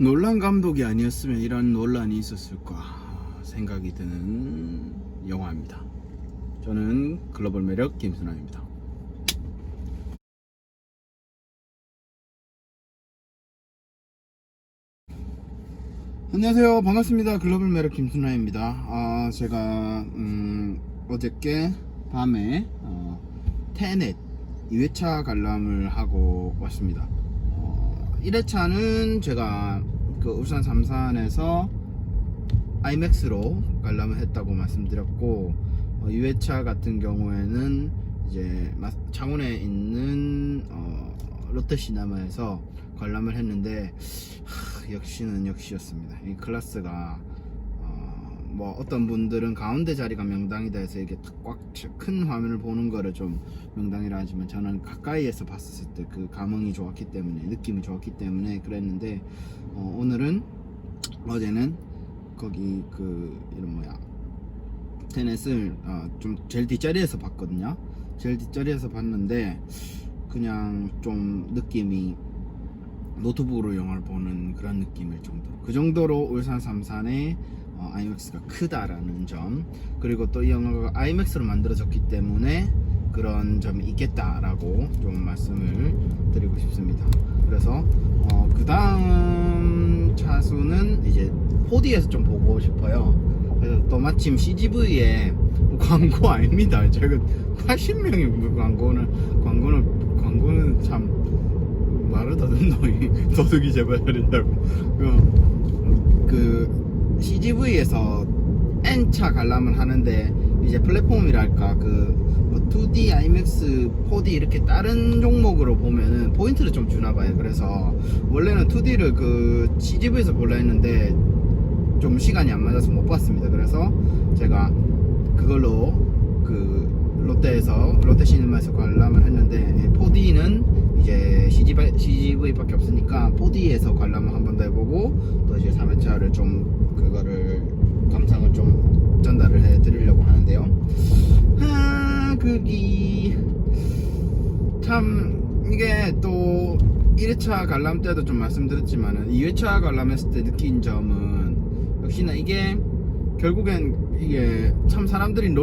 놀란 감독이 아니었으면 이런 논란이 있었을까 생각이 드는 영화입니다. 저는 글로벌 매력 김순환입니다. 안녕하세요, 반갑습니다. 글로벌 매력 김순환입니다. 제가 어저께 밤에 테넷 2회차 관람을 하고 왔습니다. 1회차는 제가 그 울산 삼산에서 아이맥스로 관람을 했다고 말씀드렸고, 2회차 같은 경우에는 이제 창원에 있는 롯데시네마에서 관람을 했는데, 역시는 역시였습니다. 이 클래스가 뭐 어떤 분들은 가운데 자리가 명당이다 해서 이게 꽉 큰 화면을 보는 거를 좀 명당이라 하지만, 저는 가까이에서 봤었을 때 그 감흥이 좋았기 때문에, 느낌이 좋았기 때문에 그랬는데, 어제는 거기 그 이런 뭐야 테넷을 좀 제일 뒷자리에서 봤거든요. 제일 뒷자리에서 봤는데 그냥 좀 느낌이 노트북으로 영화를 보는 그런 느낌일 정도, 그 정도로 울산 삼산의 아이맥스가 크다라는 점, 그리고 또 이 영화가 아이맥스로 만들어졌기 때문에 그런 점이 있겠다라고 좀 말씀을 드리고 싶습니다. 그래서 그 다음 차수는 이제 4D에서 좀 보고 싶어요. 그래서 또 마침 CGV에 광고 아닙니다. 제가 80명의 광고는 참 말을 더듬노. 도둑이 제발 해린다고. 그 CGV에서 N차 관람을 하는데, 이제 플랫폼이랄까 그 2D, IMAX, 4D 이렇게 다른 종목으로 보면은 포인트를 좀 주나봐요. 그래서 원래는 2D를 그 CGV에서 볼라 했는데 좀 시간이 안 맞아서 못 봤습니다. 그래서 제가 그걸로 그 롯데시네마에서 관람을 했는데, 4D는 이제 CGV밖에 없으니까 4D에서 관람을 한 번 더 해보고, 또 이제 3회차를 좀 그거를 감상을 좀 전달을 해드리려고 하는데요. 그기 참 이게 또 1회차 관람 때도 좀 말씀드렸지만은 2회차 관람했을 때 느낀 점은, 역시나 이게 결국엔 이게 참 사람들이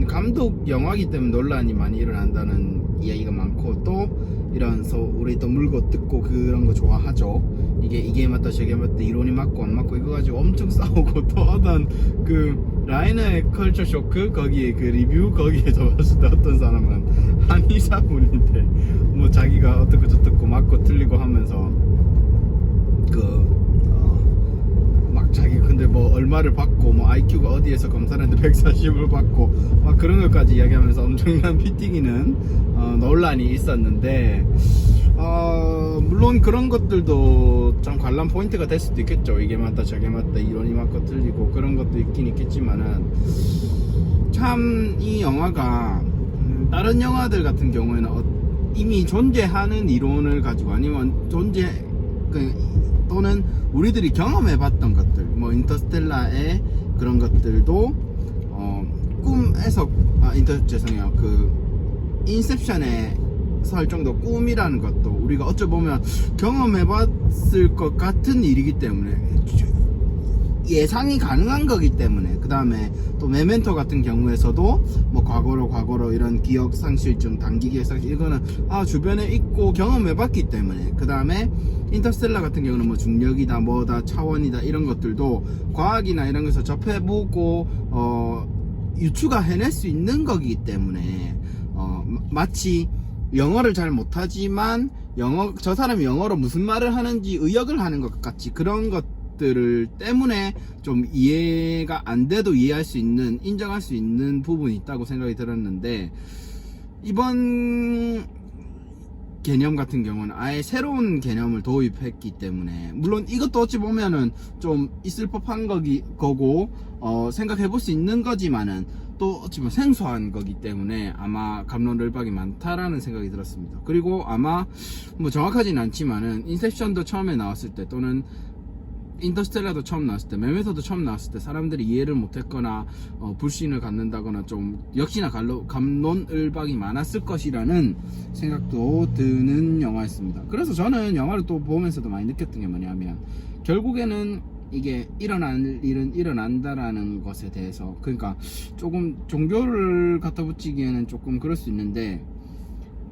감독 영화이기 때문에 논란이 많이 일어난다는 이야기가 많고, 또 이런 우리 또 물고 뜯고 그런 거 좋아하죠. 이게 맞다 저게 맞다, 이론이 맞고 안 맞고 이거 가지고 엄청 싸우고, 또 어떤 그 라이너의 컬처 쇼크 거기에 그 리뷰 거기에서 봤을 때 어떤 사람은 한의사분인데 뭐 자기가 어떻고 저떻고 맞고 틀리고 하면서 막 자기 근데 뭐 얼마를 받고 뭐 IQ가 어디에서 검사를 했는데 140을 받고 막 그런 것까지 이야기하면서 엄청난 피튀기는 논란이 있었는데, 물론 그런 것들도 좀 관람 포인트가 될 수도 있겠죠. 이게 맞다 저게 맞다, 이론이 맞고 틀리고 그런 것도 있긴 있겠지만은, 참 이 영화가 다른 영화들 같은 경우에는 이미 존재하는 이론을 가지고, 아니면 또는 우리들이 경험해봤던 것들, 뭐 인터스텔라의 그런 것들도 죄송해요, 그 인셉션의 설정도 꿈이라는 것도 우리가 어찌 보면 경험해봤을 것 같은 일이기 때문에, 예상이 가능한 거기 때문에, 그 다음에 또 메멘토 같은 경우에서도 뭐 과거로 이런 기억상실증, 단기 기억상실, 이거는 주변에 있고 경험해봤기 때문에, 그 다음에 인터스텔라 같은 경우는 뭐 중력이다 뭐다 차원이다 이런 것들도 과학이나 이런 것을 접해보고 유추가 해낼 수 있는 거기 때문에, 마치 영어를 잘 못하지만 저 사람이 영어로 무슨 말을 하는지 의역을 하는 것 같이, 그런 것들을 때문에 좀 이해가 안 돼도 이해할 수 있는, 인정할 수 있는 부분이 있다고 생각이 들었는데, 이번 개념 같은 경우는 아예 새로운 개념을 도입했기 때문에, 물론 이것도 어찌 보면은 좀 있을 법한 거고 생각해 볼 수 있는 거지만은, 또 어찌 보면 생소한 거기 때문에 아마 갑론을박이 많다라는 생각이 들었습니다. 그리고 아마 뭐 정확하진 않지만은 인셉션도 처음에 나왔을 때, 또는 인터스텔라도 처음 나왔을 때, 메멘토도 처음 나왔을 때 사람들이 이해를 못했거나 불신을 갖는다거나 좀 역시나 갑론을박이 많았을 것이라는 생각도 드는 영화였습니다. 그래서 저는 영화를 또 보면서도 많이 느꼈던 게 뭐냐면, 결국에는 이게 일어날 일은 일어난다라는 것에 대해서, 그러니까 조금 종교를 갖다 붙이기에는 조금 그럴 수 있는데,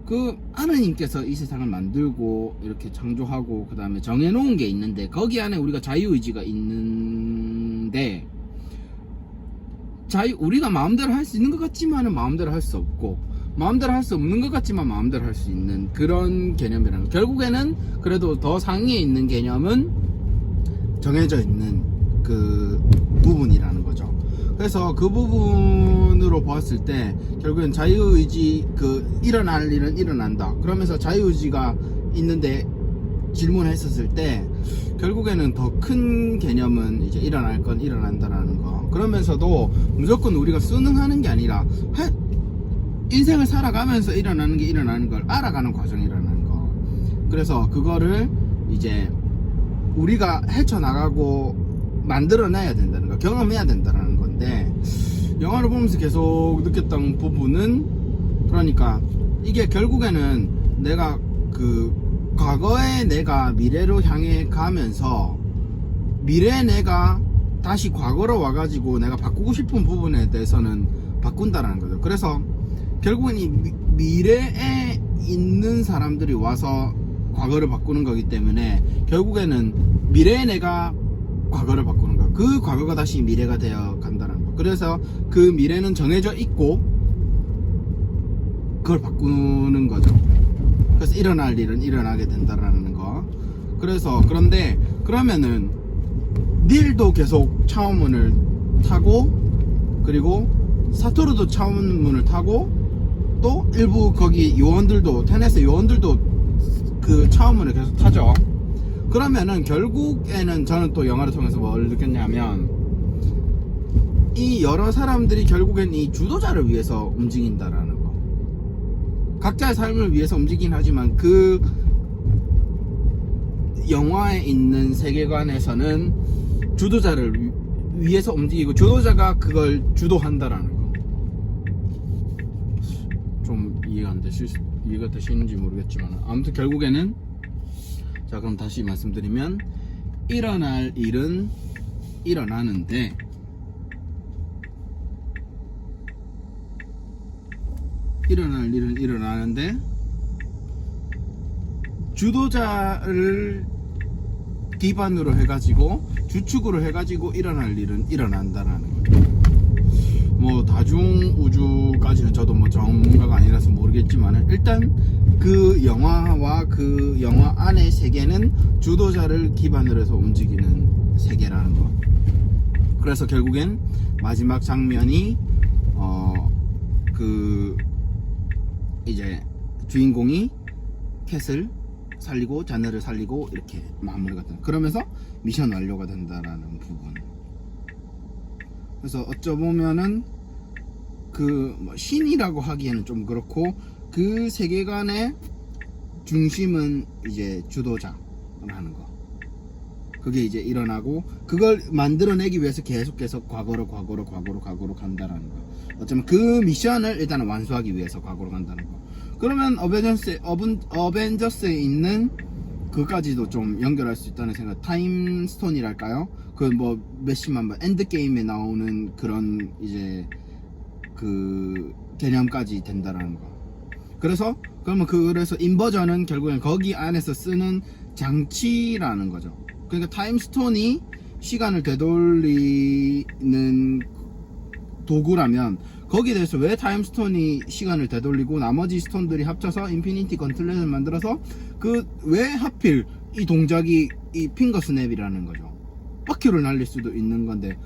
그 하느님께서 이 세상을 만들고 이렇게 창조하고 그 다음에 정해놓은 게 있는데, 거기 안에 우리가 자유의지가 있는데, 우리가 마음대로 할 수 있는 것 같지만은 마음대로 할 수 없고, 마음대로 할 수 없는 것 같지만 마음대로 할 수 있는 그런 개념이라는, 결국에는 그래도 더 상위에 있는 개념은 정해져 있는 그 부분이라는 거죠. 그래서 그 부분으로 보았을 때 결국엔 자유의지, 그 일어날 일은 일어난다 그러면서 자유의지가 있는데 질문했었을 때 결국에는 더 큰 개념은 이제 일어날 건 일어난다라는 거. 그러면서도 무조건 우리가 순응하는 게 아니라 인생을 살아가면서 일어나는 게 일어나는 걸 알아가는 과정이라는 거. 그래서 그거를 이제 우리가 헤쳐나가고 만들어내야 된다는 거, 경험해야 된다는 건데, 영화를 보면서 계속 느꼈던 부분은, 그러니까 이게 결국에는 내가 그 과거의 내가 미래로 향해 가면서 미래의 내가 다시 과거로 와가지고 내가 바꾸고 싶은 부분에 대해서는 바꾼다라는 거죠. 그래서 결국은 이 미래에 있는 사람들이 와서 과거를 바꾸는 거기 때문에 결국에는 미래의 내가 과거를 바꾸는 거, 그 과거가 다시 미래가 되어 간다는 거. 그래서 그 미래는 정해져 있고 그걸 바꾸는 거죠. 그래서 일어날 일은 일어나게 된다라는 거. 그래서 그런데 그러면은 닐도 계속 차원문을 타고, 그리고 사토루도 차원문을 타고, 또 일부 거기 요원들도, 테넷의 요원들도 그 차원문을 계속 타죠. 그러면은 결국에는 저는 또 영화를 통해서 뭘 느꼈냐면, 이 여러 사람들이 결국엔 이 주도자를 위해서 움직인다라는 거. 각자의 삶을 위해서 움직이긴 하지만 그 영화에 있는 세계관에서는 주도자를 위해서 움직이고 주도자가 그걸 주도한다라는 거. 좀 이해가 되시는지 모르겠지만, 아무튼 결국에는, 자 그럼 다시 말씀드리면, 일어날 일은 일어나는데 주도자를 기반으로 해가지고 주축으로 해가지고 일어날 일은 일어난다라는 거죠. 뭐 다중우주까지는 저도 뭐 전문가가 아니라서 모르겠지만, 일단 그 영화와 그 영화 안의 세계는 주도자를 기반으로 해서 움직이는 세계라는 거. 그래서 결국엔 마지막 장면이 그 이제 주인공이 캣을 살리고 자네를 살리고 이렇게 마무리가 된다. 그러면서 미션 완료가 된다라는 부분. 그래서 어쩌보면은 그 뭐 신이라고 하기에는 좀 그렇고, 그 세계관의 중심은 이제 주도자라는 거. 그게 이제 일어나고, 그걸 만들어내기 위해서 계속해서 과거로 간다라는 거. 어쩌면 그 미션을 일단 완수하기 위해서 과거로 간다는 거. 그러면 어벤져스에 있는 그까지도 좀 연결할 수 있다는 생각. 타임스톤이랄까요? 그 뭐 몇십만 번 엔드게임에 나오는 그런 이제 그 개념까지 된다라는 거. 그래서 인버전은 결국엔 거기 안에서 쓰는 장치라는 거죠. 그러니까 타임스톤이 시간을 되돌리는 도구라면, 거기에 대해서 왜 타임스톤이 시간을 되돌리고 나머지 스톤들이 합쳐서 인피니티 건틀렛을 만들어서 그 왜 하필 이 동작이 이 핑거 스냅이라는 거죠. 바퀴를 날릴 수도 있는 건데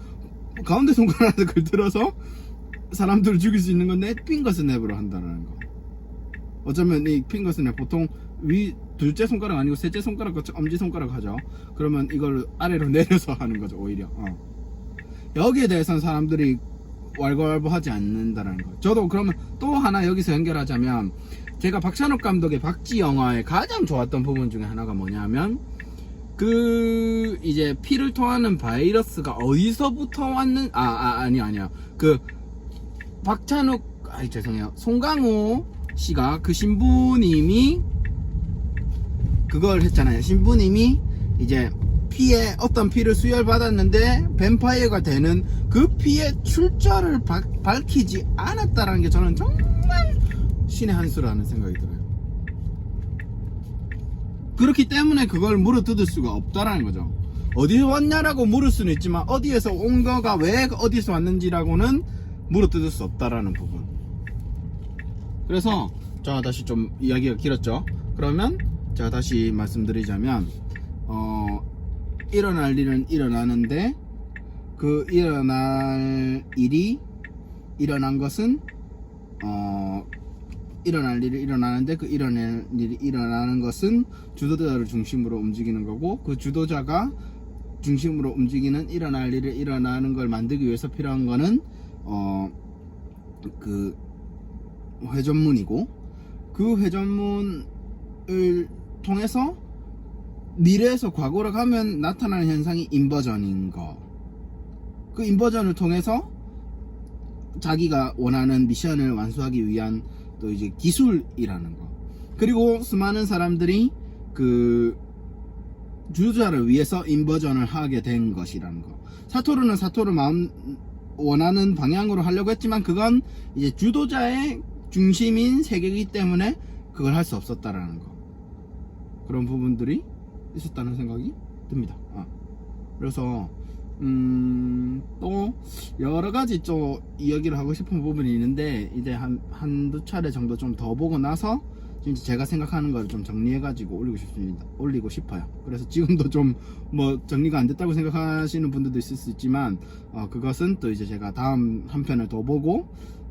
가운데 손가락을 들어서 사람들을 죽일 수 있는 건데 핑거 스냅으로 한다는 거. 어쩌면 이 핑거 스냅 보통 둘째 손가락 아니고 셋째 손가락, 엄지 손가락 하죠. 그러면 이걸 아래로 내려서 하는 거죠, 오히려. 여기에 대해서는 사람들이 왈가왈부하지 않는다는 거. 저도 그러면 또 하나 여기서 연결하자면, 제가 박찬욱 감독의 박쥐 영화에 가장 좋았던 부분 중에 하나가 뭐냐면, 그 이제 피를 토하는 바이러스가 어디서부터 왔는 아니야. 그 박찬욱 죄송해요. 송강호 씨가 그 신부님이 그걸 했잖아요. 신부님이 이제 피에 어떤 피를 수혈받았는데 뱀파이어가 되는 그 피의 출처를 밝히지 않았다라는 게 저는 정말 신의 한 수라는 생각이 들어요. 그렇기 때문에 그걸 물어뜯을 수가 없다라는 거죠. 어디서 왔냐라고 물을 수는 있지만 어디에서 온 거가 왜 어디서 왔는지라고는 물어뜯을 수 없다라는 부분. 그래서 자, 다시 좀 이야기가 길었죠. 그러면 제가 다시 말씀드리자면 일어날 일은 일어나는데 그 일어날 일이 일어난 것은 일어날 일이 일어나는데 그 일어날 일이 일어나는 것은 주도자를 중심으로 움직이는 거고, 그 주도자가 중심으로 움직이는 일어날 일을 일어나는 걸 만들기 위해서 필요한 거는 그 회전문이고, 그 회전문을 통해서 미래에서 과거로 가면 나타나는 현상이 인버전인 거. 그 인버전을 통해서 자기가 원하는 미션을 완수하기 위한 또 이제 기술이라는 거. 그리고 수많은 사람들이 그 주도자를 위해서 인버전을 하게 된 것이라는 거. 사토루는 사토루 마음 원하는 방향으로 하려고 했지만 그건 이제 주도자의 중심인 세계이기 때문에 그걸 할 수 없었다라는 거. 그런 부분들이 있었다는 생각이 듭니다. 그래서 또 여러 가지 좀 이야기를 하고 싶은 부분이 있는데, 이제 한두 차례 정도 좀 더 보고 나서 진짜 제가 생각하는 걸 좀 정리해가지고 올리고 싶어요. 그래서 지금도 좀 뭐 정리가 안 됐다고 생각하시는 분들도 있을 수 있지만, 그것은 또 이제 제가 다음 한 편을 더 보고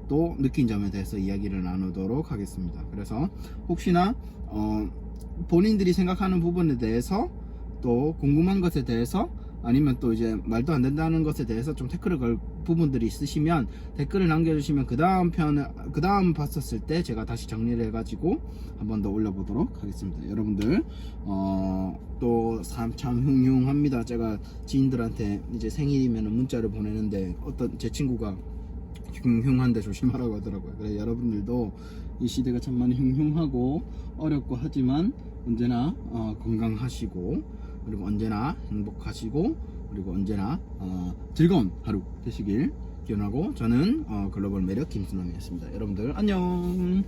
또 느낀 점에 대해서 이야기를 나누도록 하겠습니다. 그래서 혹시나 본인들이 생각하는 부분에 대해서, 또 궁금한 것에 대해서, 아니면 또 이제 말도 안 된다는 것에 대해서 좀 태클을 걸 부분들이 있으시면 댓글을 남겨주시면 그 다음 봤었을 때 제가 다시 정리를 해가지고 한 번 더 올려보도록 하겠습니다. 여러분들 또 참 흉흉합니다. 제가 지인들한테 이제 생일이면 문자를 보내는데 어떤 제 친구가 흉흉한데 조심하라고 하더라고요. 그래서 여러분들도 이 시대가 참 많이 흉흉하고 어렵고 하지만 언제나 건강하시고, 그리고 언제나 행복하시고, 그리고 언제나 즐거운 하루 되시길 기원하고, 저는 글로벌 매력 김순원이었습니다. 여러분들 안녕.